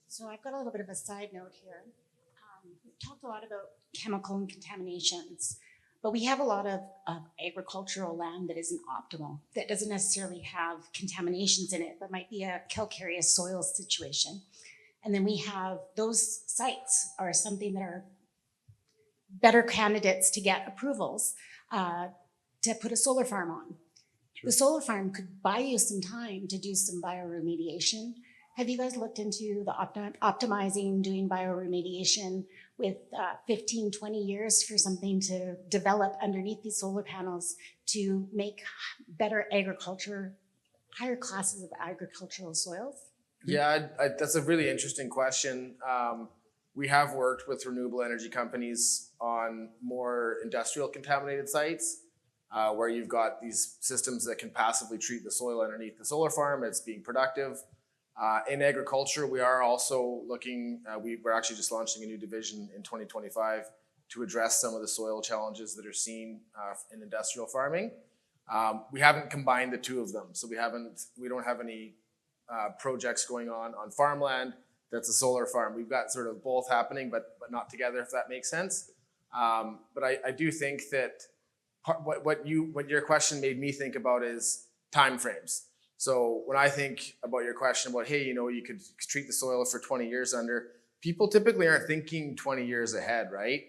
S6: So I've got a little bit of a side note here. We've talked a lot about chemical and contaminations, but we have a lot of agricultural land that isn't optimal, that doesn't necessarily have contaminations in it, but might be a calcareous soil situation. And then we have those sites are something that are better candidates to get approvals to put a solar farm on.
S5: Sure.
S6: The solar farm could buy you some time to do some bioremediation. Have you guys looked into the optimizing doing bioremediation with 15, 20 years for something to develop underneath these solar panels to make better agriculture, higher classes of agricultural soils?
S3: Yeah, that's a really interesting question. We have worked with renewable energy companies on more industrial contaminated sites where you've got these systems that can passively treat the soil underneath the solar farm. It's being productive. In agriculture, we are also looking, we're actually just launching a new division in 2025 to address some of the soil challenges that are seen in industrial farming. We haven't combined the two of them. So we don't have any projects going on farmland that's a solar farm. We've got sort of both happening, but not together, if that makes sense. But I do think that what your question made me think about is timeframes. So when I think about your question about, hey, you could treat the soil for 20 years under, people typically aren't thinking 20 years ahead, right?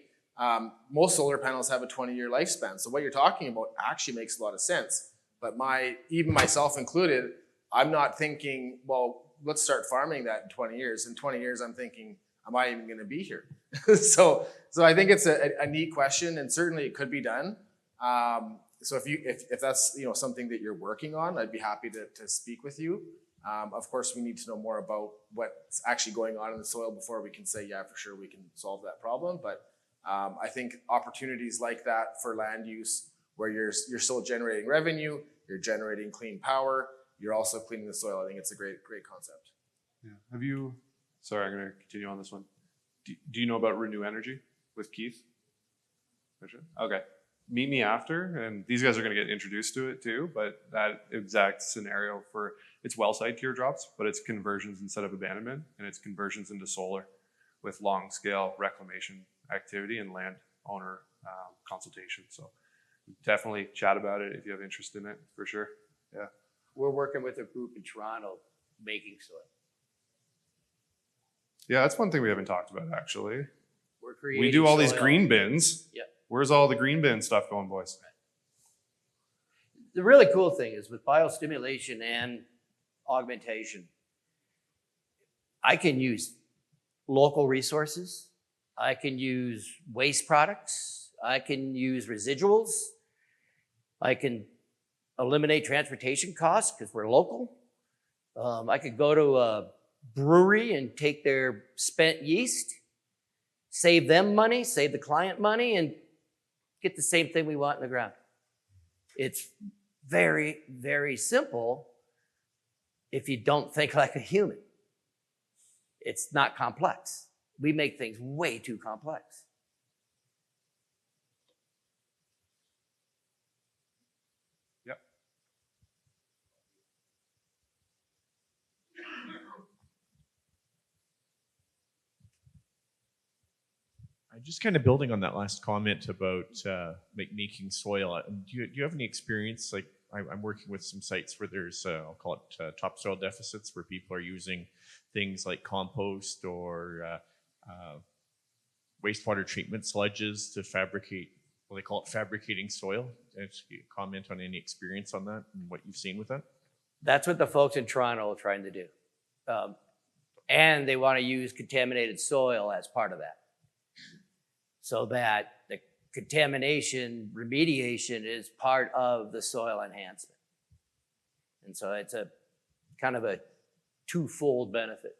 S3: Most solar panels have a 20-year lifespan. So what you're talking about actually makes a lot of sense. But even myself included, I'm not thinking, well, let's start farming that in 20 years. In 20 years, I'm thinking, am I even going to be here? So I think it's a neat question, and certainly it could be done. So if that's something that you're working on, I'd be happy to speak with you. Of course, we need to know more about what's actually going on in the soil before we can say, yeah, for sure we can solve that problem. But I think opportunities like that for land use, where you're still generating revenue, you're generating clean power, you're also cleaning the soil. I think it's a great concept.
S5: Yeah. Sorry, I'm going to continue on this one. Do you know about Renew Energy with Keith? Okay. Meet me after, and these guys are going to get introduced to it too, but that exact scenario it's well site teardrops, but it's conversions instead of abandonment, and it's conversions into solar with long scale reclamation activity and landowner consultation. So definitely chat about it if you have interest in it, for sure. Yeah.
S2: We're working with a group in Toronto making soil.
S5: Yeah, that's one thing we haven't talked about, actually.
S2: We're creating
S5: We do all these
S2: soil.
S5: green bins.
S2: Yep.
S5: Where's all the green bin stuff going, boys?
S2: The really cool thing is with biostimulation and augmentation, I can use local resources. I can use waste products. I can use residuals. I can eliminate transportation costs because we're local. I could go to a brewery and take their spent yeast, save them money, save the client money, and get the same thing we want in the ground. It's very, very simple if you don't think like a human. It's not complex. We make things way too complex.
S5: Yep.
S7: I'm just kind of building on that last comment about making soil. Do you have any experience? Like I'm working with some sites where there's, I'll call it topsoil deficits, where people are using things like compost or wastewater treatment sludges to fabricate, well, they call it fabricating soil. Just comment on any experience on that and what you've seen with that?
S2: That's what the folks in Toronto are trying to do. And they want to use contaminated soil as part of that, so that the contamination remediation is part of the soil enhancement. And so it's a kind of a twofold benefit.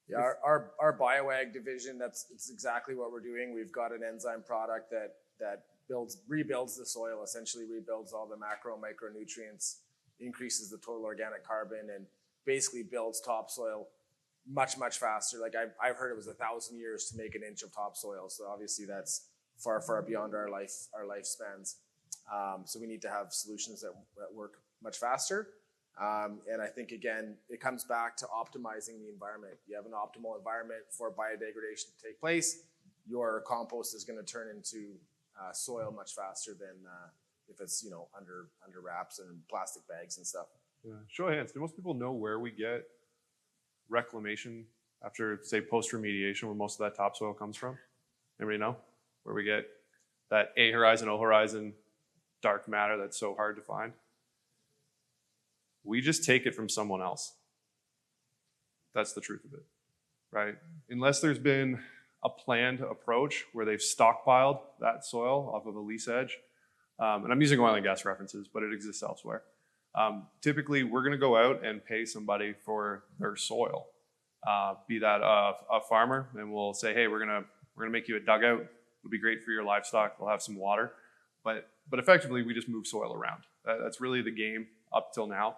S3: Yeah, our BioAg division, it's exactly what we're doing. We've got an enzyme product that rebuilds the soil, essentially rebuilds all the macro and micronutrients, increases the total organic carbon, and basically builds topsoil much, much faster. Like I've heard it was 1,000 years to make an inch of topsoil. So obviously that's far, far beyond our lifespans. So we need to have solutions that work much faster. And I think, again, it comes back to optimizing the environment. You have an optimal environment for biodegradation to take place, your compost is going to turn into soil much faster than if it's, you know, under wraps and plastic bags and stuff.
S5: Yeah. Show of hands, do most people know where we get reclamation after, say, post-remediation, where most of that topsoil comes from? Anybody know where we get that A horizon, O horizon dark matter that's so hard to find? We just take it from someone else. That's the truth of it, right? Unless there's been a planned approach where they've stockpiled that soil off of a lease edge, and I'm using oil and gas references, but it exists elsewhere. Typically, we're going to go out and pay somebody for their soil, be that a farmer, and we'll say, hey, we're gonna make you a dugout. It'll be great for your livestock. They'll have some water, but effectively, we just move soil around. That's really the game up till now.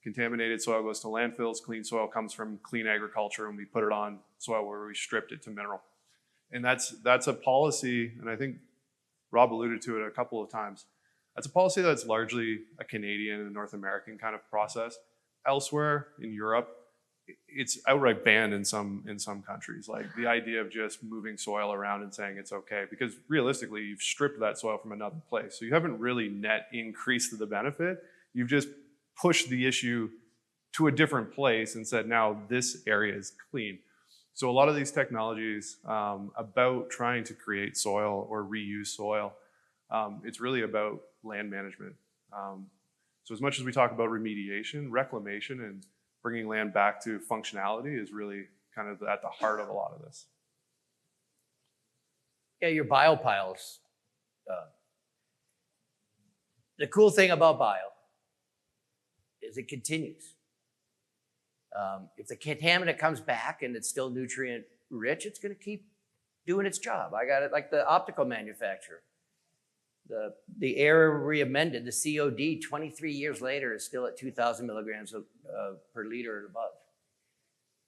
S5: Contaminated soil goes to landfills. Clean soil comes from clean agriculture, and we put it on soil where we stripped it to mineral. And that's a policy, and I think Rob alluded to it a couple of times. That's a policy that's largely a Canadian and North American kind of process. Elsewhere in Europe, it's outright banned in some countries. Like the idea of just moving soil around and saying it's okay, because realistically, you've stripped that soil from another place. So you haven't really net increased the benefit. You've just pushed the issue to a different place and said, now this area is clean. So a lot of these technologies about trying to create soil or reuse soil, it's really about land management. So as much as we talk about remediation, reclamation, and bringing land back to functionality is really kind of at the heart of a lot of this.
S2: Yeah, your biopiles. The cool thing about bio is it continues. If the contaminant comes back and it's still nutrient rich, it's going to keep doing its job. I got it like the optical manufacturer. The air re-amended, the COD, 23 years later is still at 2,000 milligrams per liter and above.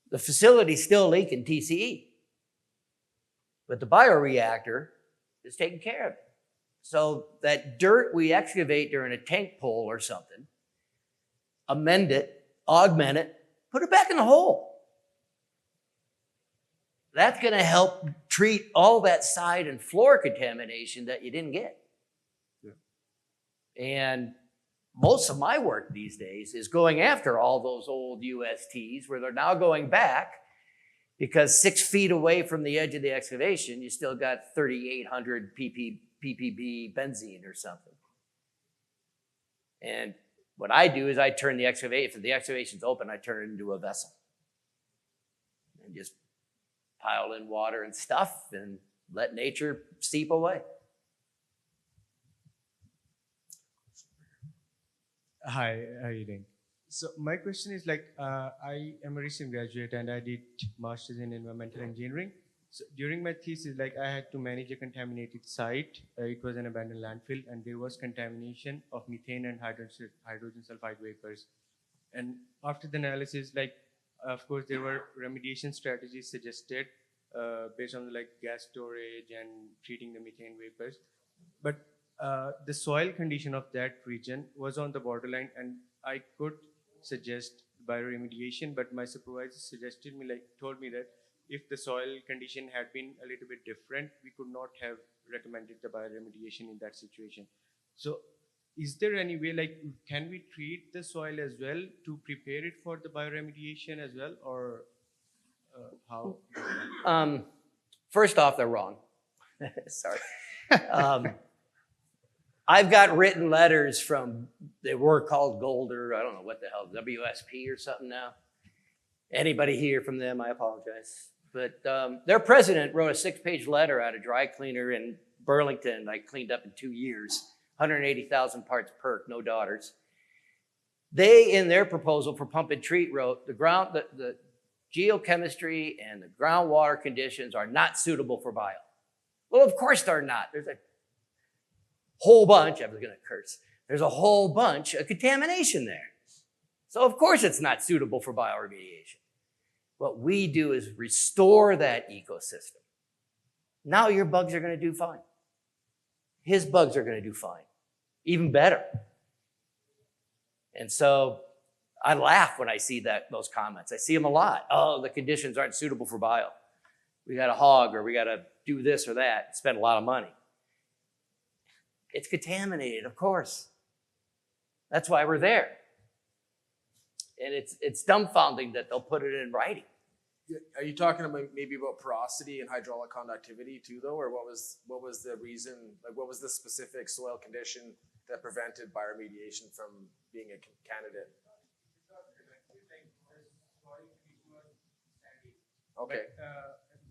S2: The facility's still leaking TCE, but the bioreactor is taking care of it. So that dirt we excavate during a tank pull or something, amend it, augment it, put it back in the hole. That's going to help treat all that side and floor contamination that you didn't get. Yeah. And most of my work these days is going after all those old USTs where they're now going back because 6 feet away from the edge of the excavation, you still got 3,800 ppb benzene or something. And what I do is I turn the excavation, if the excavation's open, I turn it into a vessel and just pile in water and stuff and let nature seep away.
S8: Hi, how are you doing? So my question is like, I am a recent graduate and I did master's in environmental engineering. So during my thesis, like I had to manage a contaminated site. It was an abandoned landfill and there was contamination of methane and hydrogen sulfide vapors. And after the analysis, like, of course, there were remediation strategies suggested based on like gas storage and treating the methane vapors. But the soil condition of that region was on the borderline and I could suggest bioremediation, but my supervisor told me that if the soil condition had been a little bit different, we could not have recommended the bioremediation in that situation. So is there any way, like, can we treat the soil as well to prepare it for the bioremediation as well, or how?
S2: First off, they're wrong. Sorry. I've got written letters from, they were called Golder, I don't know what the hell, WSP or something now. Anybody hear from them, I apologize. But their president wrote a 6-page letter at a dry cleaner in Burlington I cleaned up in 2 years, 180,000 parts per, no daughters. They, in their proposal for pump and treat, wrote the geochemistry and the groundwater conditions are not suitable for bio. Well, of course they're not. There's a whole bunch, I was gonna curse, there's a whole bunch of contamination there. So of course it's not suitable for bioremediation. What we do is restore that ecosystem. Now your bugs are gonna do fine. His bugs are gonna do fine. even better. And so I laugh when I see those comments. I see them a lot. Oh, the conditions aren't suitable for bio. We got to hog, or we got to do this or that, spend a lot of money. It's contaminated, of course. That's why we're there. And it's dumbfounding that they'll put it in writing.
S3: Are you talking about maybe about porosity and hydraulic conductivity too, though, or what was the reason? Like, what was the specific soil condition that prevented bioremediation from being a candidate? Okay.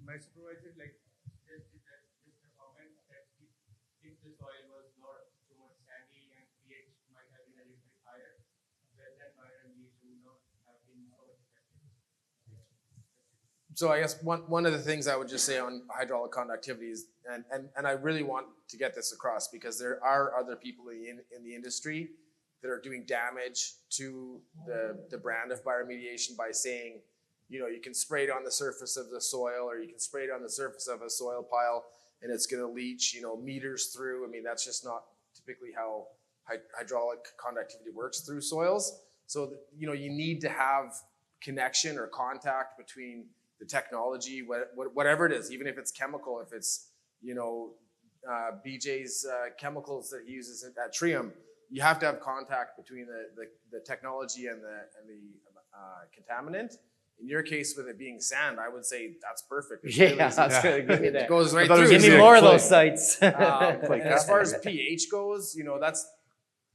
S8: My supervisor suggested that just a comment that if the soil was not too much sandy and pH might have been a little bit higher, then bioremediation would not have been so effective.
S3: So I guess one of the things I would just say on hydraulic conductivity is, and I really want to get this across, because there are other people in the industry that are doing damage to the brand of bioremediation by saying, you know, you can spray it on the surface of the soil, or you can spray it on the surface of a soil pile and it's going to leach, you know, meters through. I mean, that's just not typically how hydraulic conductivity works through soils. So, you know, you need to have connection or contact between the technology, whatever it is, even if it's chemical, if it's, you know, BJ's chemicals that he uses at Trium, you have to have contact between the technology and the contaminant. In your case, with it being sand, I would say that's perfect. It's really easy.
S2: That's good. Give me that.
S3: It goes right
S5: thought it
S3: through.
S5: was
S2: Give me
S5: easy.
S2: more of
S5: Clay.
S2: those sites.
S3: And as far as pH goes, you know,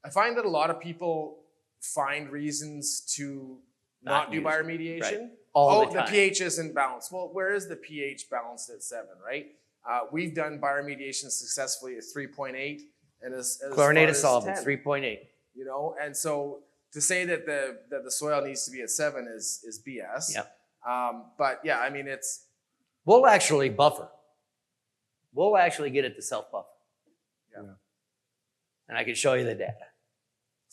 S3: I find that a lot of people find reasons to not do
S2: use it.
S3: bioremediation.
S2: Right. All the
S3: the
S2: time.
S3: pH isn't balanced. Well, where is the pH balanced at 7, right? We've done bioremediation successfully at 3.8 and as
S2: Chlorinated
S3: far as
S2: solvent,
S3: 10,
S2: 3.8.
S3: you know, and so to say that the soil needs to be at 7 is BS.
S2: Yep.
S3: But yeah, I mean,
S2: We'll actually buffer. We'll actually get it to self-buffer.
S3: Yeah.
S2: And I can show you the data.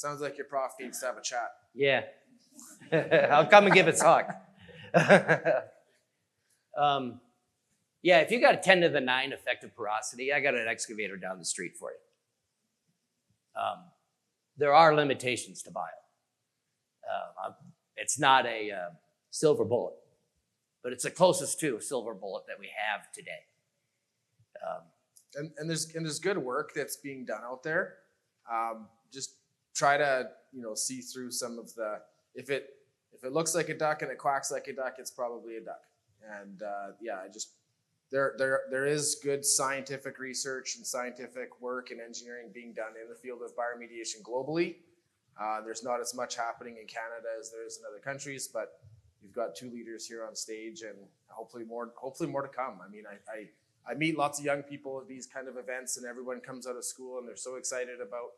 S3: sounds like your prof needs to have a chat.
S2: Yeah. I'll come and give a talk. Yeah, if you got a 10 to the 9 effective porosity, I got an excavator down the street for you. There are limitations to bio. It's not a silver bullet, but it's the closest to a silver bullet that we have today.
S3: And there's good work that's being done out there. Just try to see through some of the, if it looks like a duck and it quacks like a duck, it's probably a duck. And there is good scientific research and scientific work and engineering being done in the field of bioremediation globally. There's not as much happening in Canada as there is in other countries, but we've got 2 leaders here on stage, and hopefully more to come. I mean, I meet lots of young people at these kind of events, and everyone comes out of school and they're so excited about,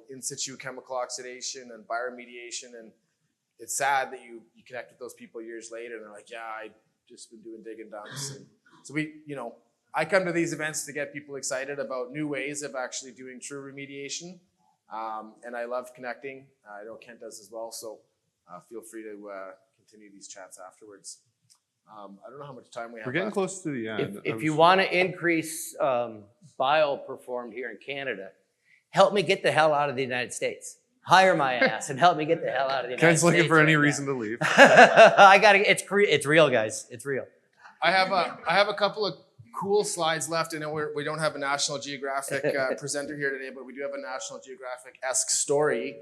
S3: in situ chemical oxidation and bioremediation. And it's sad that you connect with those people years later and they're like, yeah, I just been doing dig and dumps. And so I come to these events to get people excited about new ways of actually doing true remediation. And I love connecting. I know Kent does as well. So feel free to continue these chats afterwards. I don't know how much time we have.
S5: We're getting
S3: left.
S5: close to the end.
S2: If you want to increase bio performed here in Canada, help me get the hell out of the United States. Hire my ass and help me get the hell out of the United
S5: Ken's
S2: States.
S5: looking for any
S2: right
S5: reason to leave.
S2: now. It's real, guys. It's real.
S3: I have a couple of cool slides left. I know we don't have a National Geographic presenter here today, but we do have a National Geographic-esque story.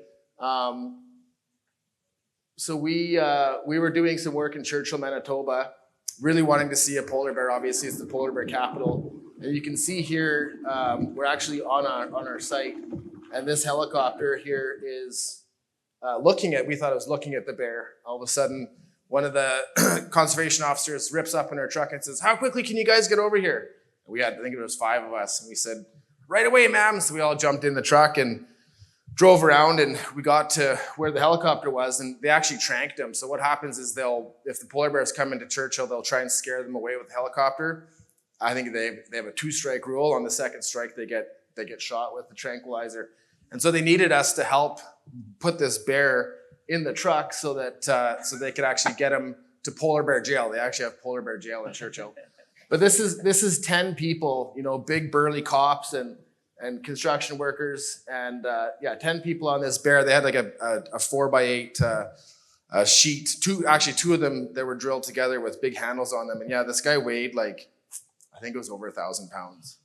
S3: So we were doing some work in Churchill, Manitoba, really wanting to see a polar bear. Obviously, it's the polar bear capital. And you can see here, we're actually on our site, and this helicopter here is we thought it was looking at the bear. All of a sudden, one of the conservation officers rips up in our truck and says, "How quickly can you guys get over here?" And we had, I think it was 5 of us, and we said, "Right away, ma'am." So we all jumped in the truck and drove around, and we got to where the helicopter was, and they actually tranked them. So what happens is if the polar bears come into Churchill, they'll try and scare them away with the helicopter. I think they have a 2-strike rule. On the 2nd strike, they get shot with the tranquilizer. And so they needed us to help put this bear in the truck so that so they could actually get him to polar bear jail. They actually have polar bear jail in Churchill. But this is 10 people, big burly cops, and and construction workers, and 10 people on this bear. They had like a 4x8 sheet. Two of them that were drilled together with big handles on them. And yeah, this guy weighed like, I think it was over 1,000 pounds.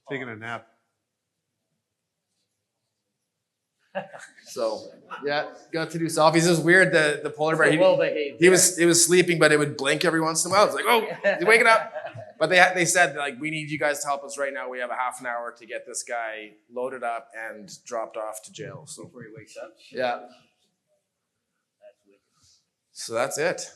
S5: Taking a nap.
S3: So yeah, got to do selfies. It was weird. The polar bear,
S2: Well behaved.
S3: he was sleeping, but it would blink every once in a while. It's like, oh, he's waking up. But they said like, we need you guys to help us right now. We have a half an hour to get this guy loaded up and dropped off to jail. So
S2: Before he wakes up.
S3: yeah. So that's it.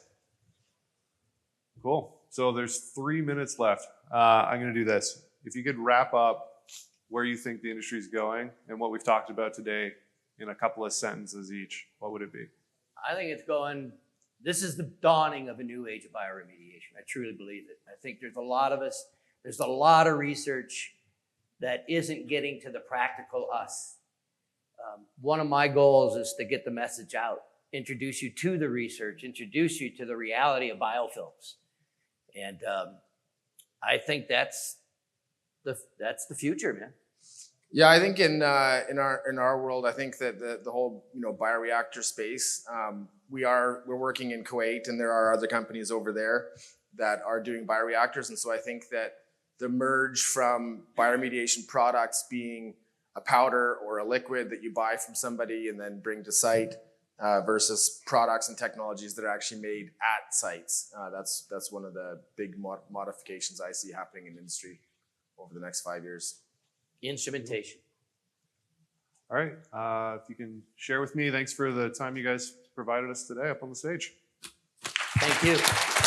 S5: Cool. So there's 3 minutes left. I'm going to do this. If you could wrap up where you think the industry is going and what we've talked about today in a couple of sentences each, what would it be?
S2: I think it's going, this is the dawning of a new age of bioremediation. I truly believe it. I think there's a lot of us, there's a lot of research that isn't getting to the practical us. One of my goals is to get the message out, introduce you to the research, introduce you to the reality of biofilms. And I think that's the future, man.
S3: Yeah, I think in our world, I think that the whole bioreactor space, we're working in Kuwait, and there are other companies over there that are doing bioreactors, and so I think that the merge from bioremediation products being a powder or a liquid that you buy from somebody and then bring to site versus products and technologies that are actually made at sites. That's one of the big modifications I see happening in the industry over the next 5 years.
S2: Instrumentation.
S5: All right. If you can share with me, thanks for the time you guys provided us today up on the stage.
S2: Thank you.